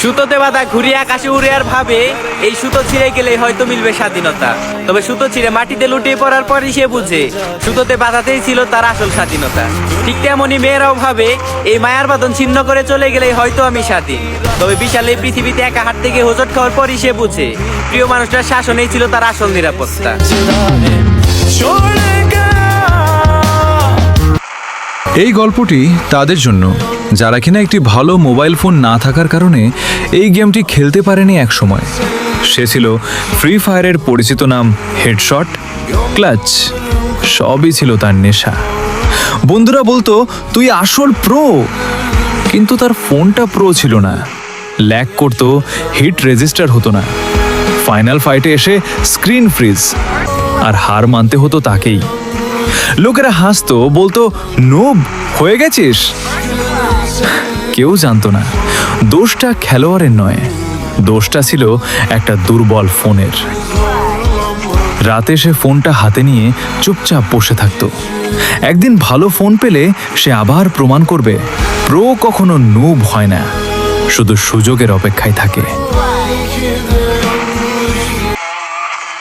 সুতোতে বাঁধা ঘুরিয়ে আকাশে উড়ে আর ভাবে এই সুতো ছিঁড়ে গেলেই হয়তো মিলবে স্বাধীনতা। তবে সুতো ছিঁড়ে মাটিতে লুটিয়ে পড়ার পরই সে বুঝে সুতোতে বাঁধাতেই ছিল তার আসল স্বাধীনতা। ঠিক তেমনই মেয়েরাও ভাবে এই মায়ার বাঁধন ছিন্ন করে চলে গেলেই হয়তো আমি স্বাধীন। তবে বিশাল এই পৃথিবীতে একা হাত থেকে হোঁচট খাওয়ার পরই সে বুঝে প্রিয় মানুষটার শাসনেই ছিল তার আসল নিরাপত্তা। এই গল্পটি তাদের জন্য যারা কিনা একটি ভালো মোবাইল ফোন না থাকার কারণে এই গেমটি খেলতে পারেনি এক সময়। সে ছিল ফ্রি ফায়ারের পরিচিত নাম হেডশট, ক্লাচ, সবই ছিল তার নেশা। বন্ধুরা বলতো তুই আসল প্রো, কিন্তু তার ফোনটা প্রো ছিল না, ল্যাগ করতো, হিট রেজিস্টার হতো না। ফাইনাল ফাইটে এসে স্ক্রিন ফ্রিজ, আর হার মানতে হতো তাকেই। লোকেরা হাসতো, বলতো নুব হয়ে গেছিস। কেউ জানতো না দোষটা খেলোয়াড়ের নয়, দোষটা ছিল একটা দুর্বল ফোনের। রাতে সে ফোনটা হাতে নিয়ে চুপচাপ বসে থাকতো। একদিন ভালো ফোন পেলে সে আবার প্রমাণ করবে প্রো কখনো নুব হয় না, শুধু সুযোগের অপেক্ষায় থাকে।